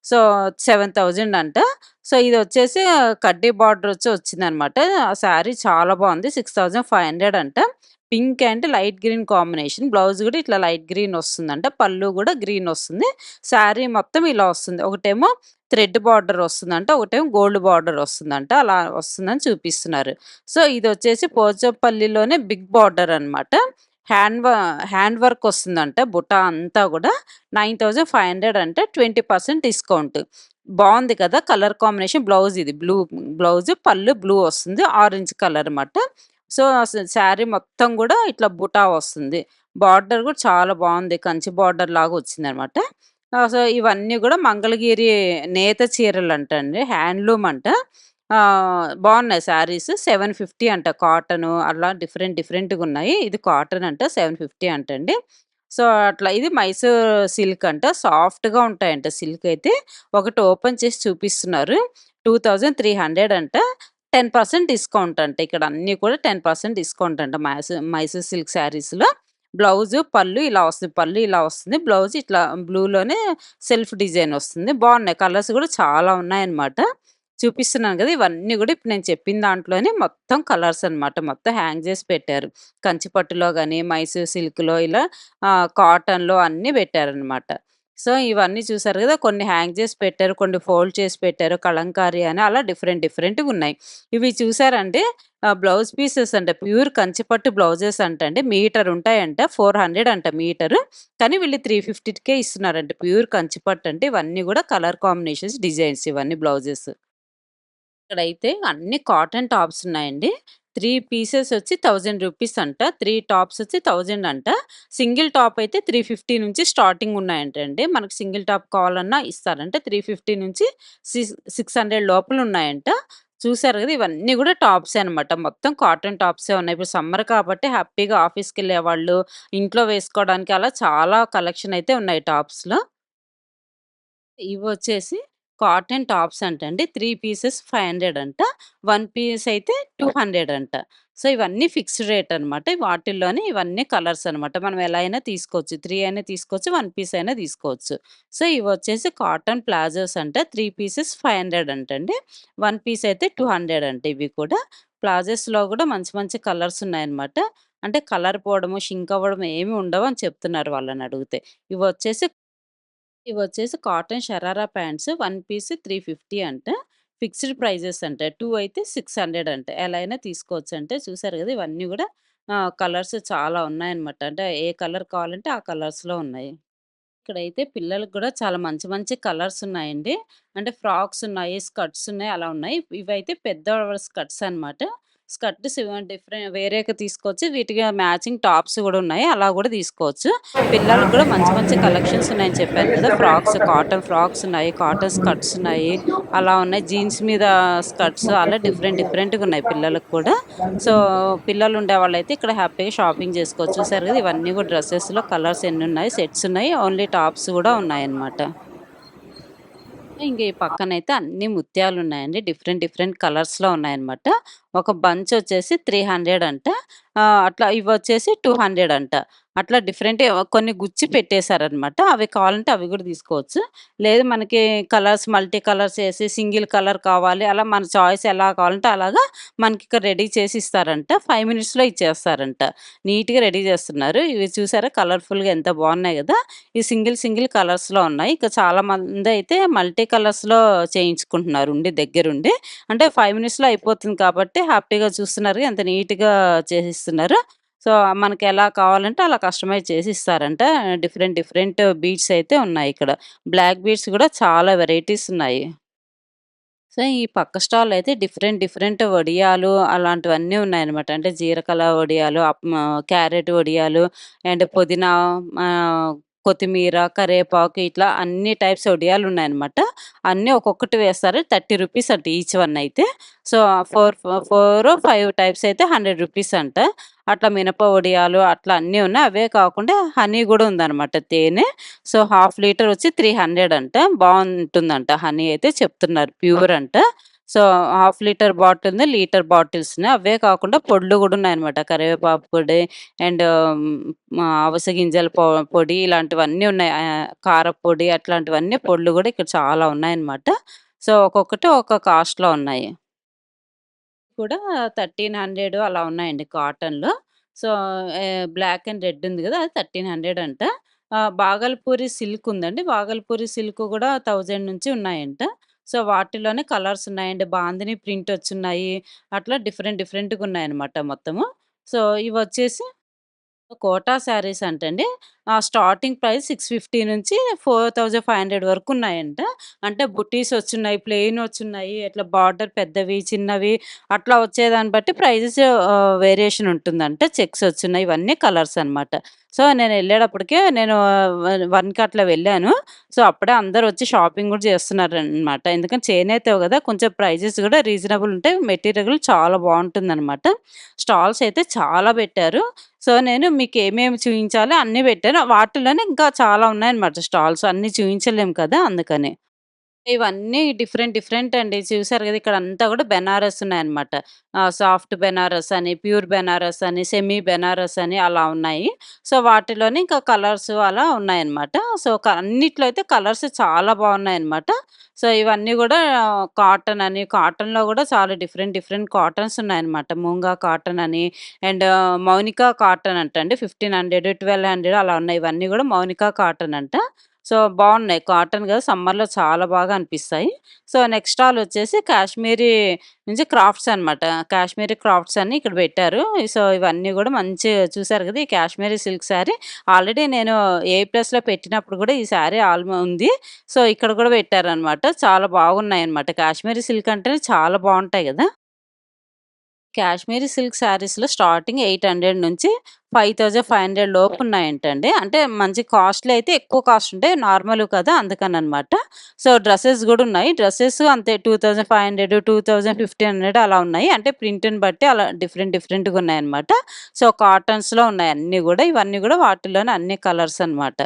సో, 7,000 అంట. సో, ఇదొచ్చేసి కడ్డీ బార్డరొచ్చి వచ్చిందనమాట. ఆ శారీ చాలా బావుంది. 6,500 అంట. Pink and light green combination. Blouse గూడా ఇట్లా లైట్ గ్రీన్ వస్తుందంట. పళ్ళు గూడా గ్రీన్ వస్తుంది. శారీ మొత్తం ఇలా వస్తుంది. ఒకటేమో థ్రెడ్ బార్డర్ వస్తుందంట. ఒకటేమో గోల్డ్ బార్డర్ వస్తుందంట. అలా వస్తుందని చూపిస్తున్నారు. సో, ఇదొచ్చేసి పోచంపల్లిలోనే బిగ్ బార్డర్ అనమాట. హ్యాండ్ వ హ్యాండ్ వర్క్ వస్తుందంట. బుటా అంతా గూడా 9,500 అంట. 20% డిస్కౌంట్. బావుంది కదా! కలర్ కాంబినేషన్ బ్లౌజ్ ఇది. బ్లౌజ్, పళ్ళు బ్లూ వస్తుంది. ఆరెంజ్ కలర్ మాట. సో, శారీ మొత్తం గూడా ఇట్లా బుటా వస్తుంది. బార్డర్ గూడా చాలా బావుంది. కంచి బార్డర్ లాగా వచ్చిందనమాట. సో, ఇవన్నీ గూడా మంగళగిరి నేత చీరలంటండి. హ్యాండ్లూమ్ అంట. బావున్నాయి శారీస్. 750 అంట కాటను అలా డిఫరెంట్‌గున్నాయి. ఇది కాటన్ అంట. 750 అంటండి. సో, అట్లా ఇది మైసూర్ సిల్క్ అంట. సాఫ్ట్‌గా ఉంటాయంట సిల్క్ అయితే. ఒకటి ఓపెన్ చేసి చూపిస్తున్నారు. 2,300 అంట. 10% డిస్కౌంట్ అంట. ఇక్కడ అన్నీ కూడా 10% డిస్కౌంట్ అంట మైసూర్ సిల్క్ శారీస్‌లో. బ్లౌజు, పళ్ళు ఇలా వస్తుంది. పళ్ళు ఇలా వస్తుంది. బ్లౌజ్ ఇట్లా బ్లూలోనే సెల్ఫ్ డిజైన్ వస్తుంది. బావున్నాయి. కలర్స్ గూడా చాలా ఉన్నాయన్నమాట. చూపిస్తున్నాను గదా! ఇవన్నీ గూడా ఇప్పుడు నేను చెప్పిన దాంట్లోనే మొత్తం కలర్స్ అన్నమాట. మొత్తం హ్యాంగ్ జేసి పెట్టారు. కంచి పట్టులో గాని, మైసూర్ సిల్క్‌లో ఇలా కాటన్‌లో అన్నీ పెట్టారన్నమాట. సో, ఇవన్నీ చూసారు గదా! కొన్ని హ్యాంగ్ జేసి పెట్టారు. కొన్ని ఫోల్డ్ చేసి పెట్టారు. కలంకారీ అని అలా డిఫరెంట్ డిఫరెంట్‌గున్నాయి. ఇవి చూసారంటే బ్లౌజ్ పీసెస్ అంట. ప్యూర్ కంచిపట్టు బ్లౌజెస్ అంటండి. మీటర్ ఉంటాయంట. 400 అంట మీటరు. కానీ వీళ్ళు 350కే ఇస్తున్నారంట. ప్యూర్ కంచిపట్టు అంటే ఇవన్నీ గూడా కలర్ కాంబినేషన్స్, డిజైన్స్ ఇవన్నీ బ్లౌజెస్. ఇక్కడైతే అన్ని కాటన్ టాప్స్ ఉన్నాయండి. 3 పీసెస్ వచ్చి రూ. 1000 అంట. 3 టాప్స్ వచ్చి 1000 అంట. సింగిల్ టాప్ అయితే 350 నుంచి స్టార్టింగ్ ఉన్నాయంటండి. మనకు సింగిల్ టాప్ కావాలన్నా ఇస్తారంట. 350 నుంచి 600 లోపల ఉన్నాయంట. చూసారు గదా! ఇవన్నీ గూడా టాప్సే అనమాట. మొత్తం కాటన్ టాప్సే ఉన్నాయి. ఇప్పుడు సమ్మర్ కాబట్టి హ్యాపీగా ఆఫీస్‌కెళ్ళేవాళ్ళు, ఇంట్లో వేసుకోవడానికి అలా చాలా కలెక్షన్ అయితే ఉన్నాయి టాప్స్‌లో. ఇవొచ్చేసి కాటన్ టాప్స్ అంటండి. 3 పీసెస్ 500 అంట. 1 పీస్ అయితే 200 అంట. సో, ఇవన్నీ ఫిక్స్డ్ రేట్ అనమాట. వాటిల్లోనే ఇవన్నీ కలర్స్ అనమాట. మనం ఎలా అయినా తీసుకోవచ్చు. 3 అయినా తీసుకోవచ్చు. 1 పీస్ అయినా తీసుకోవచ్చు. సో, ఇవొచ్చేసి కాటన్ ప్లాజోస్ అంట. 3 పీసెస్ 500 అంటండి. 1 పీస్ అయితే 200 అంట ఇవి కూడా. ప్లాజోస్‌లో గూడా మంచి మంచి కలర్స్ ఉన్నాయన్నమాట. అంటే కలర్ పోవడము, షింక్ అవ్వడం ఏమి ఉండవని చెప్తున్నారు వాళ్ళనడిగితే. ఇవొచ్చేసి ఇవొచ్చేసి కాటన్ షరారా ప్యాంట్స్ 1 పీస్ 350 అంట. ఫిక్స్డ్ ప్రైజెస్ అంట. 2 అయితే 600 అంట. ఎలా అయినా తీసుకోవచ్చంట. చూసారు గదా! ఇవన్నీ గూడా కలర్స్ చాలా ఉన్నాయన్నమాట. అంటే ఏ కలర్ కావాలంటే ఆ కలర్స్‌లో ఉన్నాయి. ఇక్కడైతే పిల్లలకి గూడా చాలా మంచి మంచి కలర్స్ ఉన్నాయండి. అంటే ఫ్రాక్స్ ఉన్నాయి, స్కర్ట్స్ ఉన్నాయి, అలా ఉన్నాయి. ఇవైతే పెద్దవాళ్ళ స్కర్ట్స్ అన్నమాట. స్కర్ట్స్ వేరేగా తీసుకోవచ్చు. వీటికి మ్యాచింగ్ టాప్స్ గూడా ఉన్నాయి. అలా గూడా తీసుకోవచ్చు. పిల్లలకి గూడా మంచి మంచి కలెక్షన్స్ ఉన్నాయని చెప్పాను కదా! ఫ్రాక్స్, కాటన్ ఫ్రాక్స్ ఉన్నాయి, కాటన్ స్కర్ట్స్ ఉన్నాయి, అలా ఉన్నాయి. జీన్స్ మీద స్కర్ట్స్ అలా డిఫరెంట్ డిఫరెంట్‌గా ఉన్నాయి పిల్లలకి కూడా. సో, పిల్లలుండేవాళ్ళైతే ఇక్కడ హ్యాపీగా షాపింగ్ జేసుకోవచ్చు. చూసారు గదా! ఇవన్నీ గూడా డ్రెసెస్‌లో కలర్స్ ఎన్నున్నాయి, సెట్స్ ఉన్నాయి. ఓన్లీ టాప్స్ గూడా ఉన్నాయన్నమాట. ఇంక ఈ పక్కనైతే అన్ని ముత్యాలున్నాయండి. డిఫరెంట్ డిఫరెంట్ కలర్స్‌లో ఉన్నాయన్నమాట. ఒక బంచ్ వచ్చేసి 300 అంట. అట్లా ఇవొచ్చేసి 200 అంట. అట్లా డిఫరెంట్ కొన్ని గుచ్చి పెట్టేసారన్నమాట. అవి కావాలంటే అవి గూడా తీసుకోవచ్చు. లేదు మనకి కలర్స్ మల్టీ కలర్స్ ఏసి సింగిల్ కలర్ కావాలి, అలా మన చాయిస్ ఎలా కావాలంటే అలాగా మనకిక్కడ రెడీ చేసి ఇస్తారంట. 5 మినిట్స్‌లో ఇచ్చేస్తారంట. నీట్‌గా రెడీ చేస్తున్నారు. ఇవి చూసారా కలర్‌ఫుల్‌గా ఎంత బావున్నాయి గదా! ఈ సింగిల్ సింగిల్ కలర్స్‌లో ఉన్నాయి. ఇక చాలా మందయితే మల్టీ కలర్స్‌లో చేయించుకుంటున్నారు దగ్గరుండి. అంటే 5 మినిట్స్‌లో అయిపోతుంది కాబట్టి హ్యాపీగా చూస్తున్నారు ఎంత నీట్‌గా చేసిస్తున్నారు. సో, మనకెలా కావాలంటే అలా కస్టమైజ్ చేసి ఇస్తారంట. డిఫరెంట్ డిఫరెంట్ బీడ్స్ అయితే ఉన్నాయిక్కడ. బ్లాక్ బీడ్స్ గూడా చాలా వెరైటీస్ ఉన్నాయి. సో, ఈ పక్క స్టాల్‌లో అయితే డిఫరెంట్ డిఫరెంట్ వడియాలు అలాంటివన్నీ ఉన్నాయన్నమాట. అంటే జీలకర్ర వడియాలు, క్యారెట్ వడియాలు అండ్ పుదీనా, కొత్తిమీర, కరివేపాకు ఇట్లా అన్ని టైప్స్ వడియాలున్నాయన్నమాట. అన్నీ ఒక్కొక్కటి వేస్తారు. రూ. 30 అంట ఈచ్ వన్ అయితే. సో, 5 టైప్స్ అయితే రూ. 100 అంట. అట్లా మినప వడియాలు అట్లా అన్నీ ఉన్నాయి. అవే కాకుండా హనీ గూడా ఉందన్నమాట తేనె. సో, హాఫ్ లీటర్ వచ్చి 300 అంట. బావుంటుందంట హనీ అయితే చెప్తున్నారు. ప్యూర్ అంట. సో, హాఫ్ లీటర్ బాటిల్ ఉంది. లీటర్ బాటిల్స్ ఉన్నాయి. అవే కాకుండా పొడులు గూడా ఉన్నాయన్నమాట. కరివేపాకు పొడి అండ్ అవిసె గింజల పొడి ఇలాంటివన్నీ ఉన్నాయి. కారప్పొడి అట్లాంటివన్నీ పొడులు గూడా ఇక్కడ చాలా ఉన్నాయన్నమాట. సో, ఒక్కొక్కటి ఒక్క కాస్ట్‌లో ఉన్నాయి. కూడా 1300 అలా ఉన్నాయండి కాటన్‌లో. సో, బ్లాక్ అండ్ రెడ్ ఉంది గదా! అది 1300 అంట. బాగల్పూరి సిల్క్ ఉందండి. బాగల్పూరి సిల్క్ గూడా 1000 నుంచి ఉన్నాయంట. సో, వాటిలోనే కలర్స్ ఉన్నాయండి. బాందిని ప్రింట్ వచ్చున్నాయి. అట్లా డిఫరెంట్ డిఫరెంట్‌గా ఉన్నాయన్నమాట మొత్తము. సో, ఇవొచ్చేసి కోటా శారీస్ అంటండి. స్టార్టింగ్ ప్రైస్ 650 నుంచి 4500 వరకున్నాయంట. అంటే బుటీస్ వచ్చున్నాయి, ప్లెయిన్ వచ్చున్నాయి, ఇట్లా బార్డర్ పెద్దవి, చిన్నవి అట్లా వచ్చేదాన్ని బట్టి ప్రైజెస్ వేరియేషన్ ఉంటుందంట. చెక్స్ వచ్చున్నాయి. ఇవన్నీ కలర్స్ అనమాట. సో, నేనెళ్ళేటప్పటికే నేను 1కి అట్లా వెళ్ళాను. సో, అప్పుడే అందరొచ్చి షాపింగ్ గూడా చేస్తున్నారనమాట. ఎందుకంటే చేనేతవి గదా! కొంచెం ప్రైజెస్ గూడా రీజనబుల్ ఉంటాయి. మెటీరియల్ చాలా బావుంటుందనమాట. స్టాల్స్ అయితే చాలా పెట్టారు. సో, నేను మీకేమేమి చూయించాలో అన్నీ పెట్టాను. వాటిలోనే ఇంకా చాలా ఉన్నాయన్నమాట స్టాల్స్. అన్నీ చూయించలేము కదా! అందుకని. ఇవన్నీ డిఫరెంట్ డిఫరెంట్ అండి. చూసారు గదా! ఇక్కడంతా గూడా బెనారస్ ఉన్నాయన్నమాట. సాఫ్ట్ బెనారస్ అని, ప్యూర్ బెనారస్ అని, సెమీ బెనారస్ అని అలా ఉన్నాయి. సో, వాటిలోనే ఇంకా కలర్స్ అలా ఉన్నాయన్నమాట. సో, అన్నిట్లో అయితే కలర్స్ చాలా బావున్నాయన్నమాట. సో, ఇవన్నీ గూడా కాటన్ అని, కాటన్‌లో గూడా చాలా డిఫరెంట్ డిఫరెంట్ కాటన్స్ ఉన్నాయన్నమాట. మూంగా కాటన్ అని అండ్ మౌనికా కాటన్ అంటండి. 1500, 1200 అలా ఉన్నాయి. ఇవన్నీ గూడా మౌనికా కాటన్ అంట. సో, బావున్నాయి. కాటన్ గదా! సమ్మర్‌లో చాలా బాగా అనిపిస్తాయి. సో, నెక్స్ట్ స్టాల్ వచ్చేసి కాశ్మీరీ నుంచి క్రాఫ్ట్స్ అనమాట. కాశ్మీరీ క్రాఫ్ట్స్ అని ఇక్కడ పెట్టారు. సో, ఇవన్నీ గూడా మంచిగా చూసారు గదా! ఈ కాశ్మీరీ సిల్క్ శారీ ఆల్రెడీ నేను ఏ ప్లస్‌లో పెట్టినప్పుడు గూడా ఈ శారీ ఉంది. సో, ఇక్కడ గూడా పెట్టారనమాట. చాలా బాగున్నాయన్నమాట. కాశ్మీరీ సిల్క్ అంటేనే చాలా బావుంటాయి గదా! కాశ్మీరీ సిల్క్ శారీస్‌లో స్టార్టింగ్ 800 నుంచి 5500 లోపు ఉన్నాయంటండి. అంటే మంచి కాస్ట్‌లీ అయితే ఎక్కువ కాస్ట్ ఉంటాయి. నార్మల్‌వి కదా! అందుకననమాట. సో, డ్రెసెస్ గూడా ఉన్నాయి. డ్రెసెస్ అంతే 2500, 1500 అలా ఉన్నాయి. అంటే ప్రింట్‌ని బట్టి అలా డిఫరెంట్ డిఫరెంట్‌గా ఉన్నాయన్నమాట. సో, కాటన్స్‌లో ఉన్నాయి అన్నీ గూడా. ఇవన్నీ గూడా వాటిలోనే అన్ని కలర్స్ అనమాట.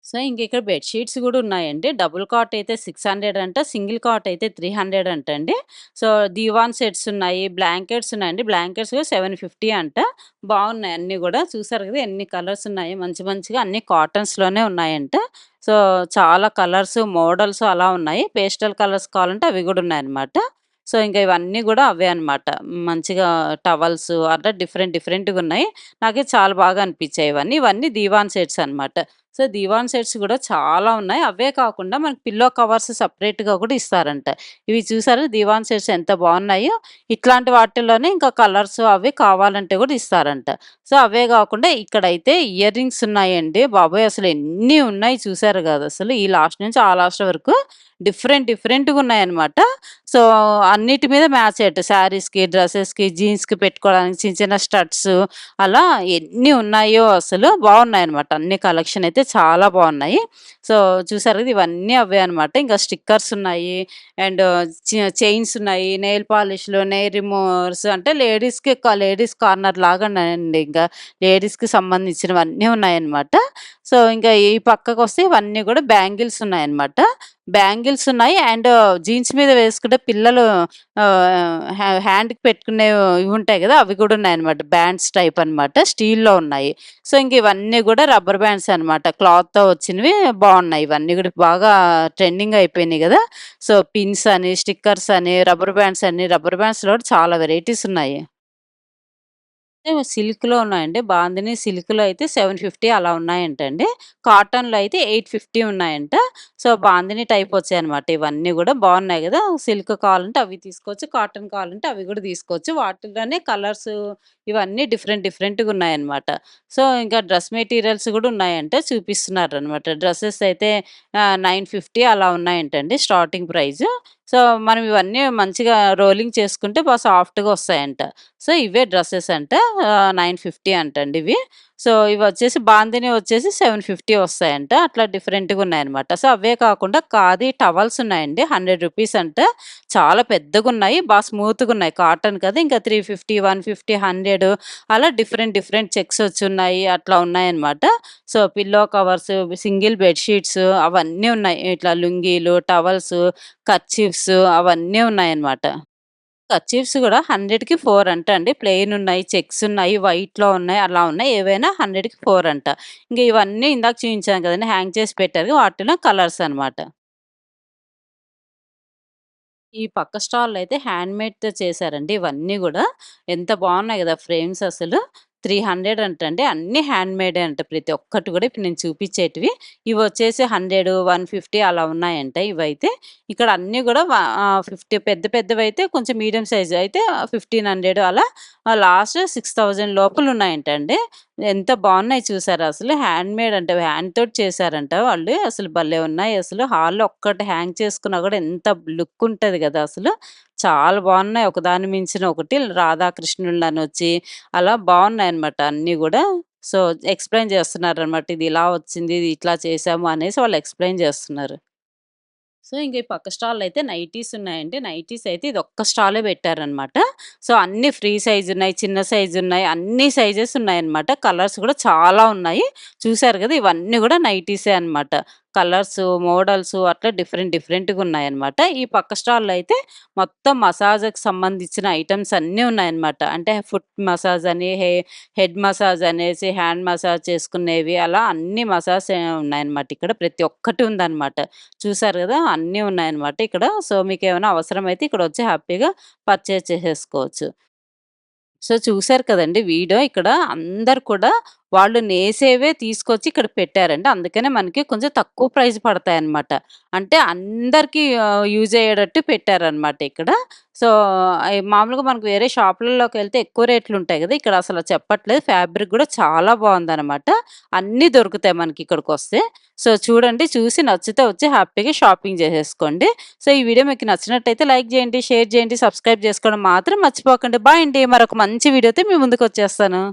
సో, ఇంకిక్కడ బెడ్ షీట్స్ గూడా ఉన్నాయండి. డబుల్ కాట్ అయితే 600 అంట. సింగిల్ కాట్ అయితే 300 అంటండి. సో, దీవాన్ సెట్స్ ఉన్నాయి. బ్లాంకెట్స్ ఉన్నాయండి. బ్లాంకెట్స్ కూడా 750 అంట. బావున్నాయి అన్నీ గూడా. చూసారు గదా! ఎన్ని కలర్స్ ఉన్నాయో మంచి మంచిగా అన్నీ కాటన్స్‌లోనే ఉన్నాయంట. సో, చాలా కలర్స్, మోడల్స్ అలా ఉన్నాయి. పేస్టల్ కలర్స్ కావాలంటే అవి గూడా ఉన్నాయన్నమాట. సో, ఇంక ఇవన్నీ గూడా అవే అన్నమాట. మంచిగా టవల్స్ అట్లా డిఫరెంట్ డిఫరెంట్‌గున్నాయి. నాకైతే చాలా బాగా అనిపిచ్చాయి ఇవన్నీ. ఇవన్నీ దీవాన్ సెట్స్ అన్నమాట. సో, దీవాన్ సెట్స్ గూడా చాలా ఉన్నాయి. అవే కాకుండా మనకు పిల్లో కవర్స్ సెపరేట్‌గా గూడా ఇస్తారంట. ఇవి చూసారా దీవాన్ సెట్స్ ఎంత బావున్నాయో. ఇట్లాంటి వాటిల్లోనే ఇంకా కలర్స్ అవి కావాలంటే గూడా ఇస్తారంట. సో, అవే గాకుండా ఇక్కడైతే ఇయర్ రింగ్స్ ఉన్నాయండి. బాబోయ్! అసలు ఎన్ని ఉన్నాయి చూసారు గదా! అసలు ఈ లాస్ట్ నుంచి ఆ లాస్ట్ వరకు డిఫరెంట్ డిఫరెంట్‌గున్నాయన్నమాట. సో, అన్నిటి మీద మ్యాచ్ అయ్యేట్టు శారీస్‌కి, డ్రెసెస్‌కి, జీన్స్‌కి పెట్టుకోవడానికి చిన్న చిన్న స్టడ్స్ అలా ఎన్ని ఉన్నాయో అసలు బావున్నాయన్నమాట. అన్ని కలెక్షన్ అయితే చాలా బావున్నాయి. సో, చూసారు కదా! ఇవన్నీ అవే అన్నమాట. ఇంకా స్టిక్కర్స్ ఉన్నాయి. అండ్ చైన్స్ ఉన్నాయి. నెయిల్ పాలిష్‌లు, నెయిల్ రిమూవర్స్ అంటే లేడీస్ కార్నర్ లాగానండి ఇంకా. లేడీస్‌కి సంబంధించినవన్నీ ఉన్నాయన్నమాట. సో, ఇంకా ఈ పక్కకొస్తే ఇవన్నీ గూడా బ్యాంగిల్స్ ఉన్నాయన్నమాట. బ్యాంగిల్స్ ఉన్నాయి. అండ్ జీన్స్ మీద వేసుకుంటే పిల్లలు హ్యాండ్‌కి పెట్టుకునేవి ఇవి ఉంటాయి గదా! అవి గూడా ఉన్నాయన్నమాట. బ్యాండ్స్ టైప్ అన్నమాట. స్టీల్‌లో ఉన్నాయి. సో, ఇంక ఇవన్నీ గూడా రబ్బర్ బ్యాండ్స్ అన్నమాట. క్లాత్‌తో వచ్చినవి బావున్నాయి. ఇవన్నీ గూడా బాగా ట్రెండింగ్ అయిపోయినాయి గదా! సో, పిన్స్ అని, స్టిక్కర్స్ అని, రబ్బర్ బ్యాండ్స్ అని, రబ్బర్ బ్యాండ్స్‌లో కూడా చాలా వెరైటీస్ ఉన్నాయి. సిల్క్‌లో ఉన్నాయండి. బాందిని సిల్క్‌లో అయితే 750 అలా ఉన్నాయంటండి. కాటన్‌లో అయితే 850 ఉన్నాయంట. సో, బాందిని టైప్ వచ్చాయన్నమాట. ఇవన్నీ గూడా బావున్నాయి గదా! సిల్క్ కావాలంటే అవి తీసుకోవచ్చు. కాటన్ కావాలంటే అవి గూడా తీసుకోవచ్చు. వాటిలోనే కలర్స్ ఇవన్నీ డిఫరెంట్ డిఫరెంట్‌గా ఉన్నాయన్నమాట. సో, ఇంకా డ్రెస్ మెటీరియల్స్ గూడా ఉన్నాయంట. చూపిస్తున్నారనమాట. డ్రెసెస్ అయితే 950 అలా ఉన్నాయంటండి స్టార్టింగ్ ప్రైస్. సో, మనం ఇవన్నీ మంచిగా రోలింగ్ చేసుకుంటే సాఫ్ట్‌గా వస్తాయంట. సో, ఇవే డ్రెసెస్ అంట. 950 అంటండి ఇవి. సో, ఇవొచ్చేసి బాందిని వచ్చేసి 750 వస్తాయంట. అట్లా డిఫరెంట్‌గా ఉన్నాయన్నమాట. సో, అవే కాకుండా ఖాదీ టవల్స్ ఉన్నాయండి. రూ. 100 అంట. చాలా పెద్దగున్నాయి. స్మూత్‌గున్నాయి. కాటన్ కదా! ఇంకా 350, 150, 100 అలా డిఫరెంట్ డిఫరెంట్ చెక్స్ వచ్చున్నాయి. అట్లా ఉన్నాయన్నమాట. So, pillow covers, single bed sheets అవన్నీ ఉన్నాయి. ఇట్లా లుంగీలు, టవల్స్, కర్చీఫ్స్ అవన్నీ ఉన్నాయన్నమాట. కర్చీఫ్స్ గూడా 100కి 4 అంటండి. ప్లెయిన్ ఉన్నాయి, చెక్స్ ఉన్నాయి, వైట్‌లో ఉన్నాయి, అలా ఉన్నాయి. ఏవైనా 100కి 4 అంట. ఇంక ఇవన్నీ ఇందాక చూయించాను కదండీ! హ్యాంగ్ చేసి పెట్టారు. వాటిలో కలర్స్ అన్నమాట. ఈ పక్క స్టాల్‌లో అయితే హ్యాండ్‌మేడ్‌తో చేశారండి ఇవన్నీ గూడా. ఎంత బావున్నాయి గదా! ఫ్రేమ్స్ అసలు. 300 అంటండి. అన్నీ హ్యాండ్‌మేడే అంట ప్రతి ఒక్కటి గూడా ఇప్పుడు నేను చూపిచ్చేటివి. ఇవొచ్చేసి 100, 150 అలా ఉన్నాయంట ఇవైతే. ఇక్కడ అన్నీ గూడా 50 పెద్ద పెద్దవైతే కొంచెం మీడియం సైజ్ అయితే 1500 అలా లాస్ట్ 6000 లోపల ఉన్నాయంటండి. ఎంత బావున్నాయి చూసారా అసలు. హ్యాండ్‌మేడ్ అంట. హ్యాండ్‌తోటి చేశారంట వాళ్ళు. అసలు భలే ఉన్నాయి అసలు. హాల్‌లో ఒక్కటి హ్యాంగ్ చేసుకున్నా గూడా ఎంత లుక్ ఉంటది గదా! అసలు. చాలా బావున్నాయి. ఒకదాని మించిన ఒకటి రాధాకృష్ణుళ్ళనొచ్చి అలా బావున్నాయన్నమాట అన్నీ గూడా. సో, ఎక్స్‌ప్లెయిన్ చేస్తున్నారనమాట. ఇది ఇలా వచ్చింది. ఇది ఇట్లా చేశాము అనేసి వాళ్ళు ఎక్స్‌ప్లెయిన్ చేస్తున్నారు. సో, ఇంక ఈ పక్క స్టాల్‌లో అయితే నైటీస్ ఉన్నాయండి. నైటీస్ అయితే ఇదొక్క స్టాలే పెట్టారనమాట. సో, అన్నీ ఫ్రీ సైజ్ ఉన్నాయి, చిన్న సైజ్ ఉన్నాయి, అన్ని సైజెస్ ఉన్నాయన్నమాట. కలర్స్ కూడా చాలా ఉన్నాయి. చూసారు కదా! ఇవన్నీ కూడా నైటీసే అనమాట. కలర్స్, మోడల్స్ అట్లా డిఫరెంట్‌గా ఉన్నాయన్నమాట. ఈ పక్క స్టాల్‌లో అయితే మొత్తం మసాజ్‌కి సంబంధించిన ఐటెమ్స్ అన్నీ ఉన్నాయన్నమాట. అంటే ఫుట్ మసాజ్ అని, హెడ్ మసాజ్ అనేసి, హ్యాండ్ మసాజ్ చేసుకునేవి అలా అన్ని మసాజ్ ఉన్నాయన్నమాట. ఇక్కడ ప్రతి ఒక్కటి ఉందన్నమాట. చూసారు గదా! అన్నీ ఉన్నాయన్నమాట ఇక్కడ. సో, మీకేమైనా అవసరమైతే ఇక్కడొచ్చి హ్యాపీగా పర్చేజ్ చేసేసుకోవచ్చు. సో, చూసారు కదండీ వీడియో. ఇక్కడ అందరూ కూడా వాళ్ళు నేసేవే తీసుకొచ్చి ఇక్కడ పెట్టారండి. అందుకనే మనకి కొంచెం తక్కువ ప్రైస్ పడతాయన్నమాట. అంటే అందరికీ యూజ్ అయ్యేటట్టు పెట్టారన్నమాట ఇక్కడ. సో, మామూలుగా మనకు వేరే షాపులలోకెళ్తే ఎక్కువ రేట్లుంటాయి గదా! ఇక్కడ అసల చెప్పట్లేదు. ఫ్యాబ్రిక్ గూడా చాలా బావుందన్నమాట. అన్నీ దొరుకుతాయి మనకిక్కడికొస్తే. సో, చూడండి. చూసి నచ్చితే వచ్చి హ్యాపీగా షాపింగ్ చేసేసుకోండి. సో, ఈ వీడియో మీకు నచ్చినట్టయితే లైక్ జేయండి, షేర్ జేయండి, సబ్స్క్రైబ్ జేసుకోవడం మాత్రం మర్చిపోకండి. బాయ్ అండి. మరొక మంచి వీడియోతో మీ ముందుకొచ్చేస్తాను.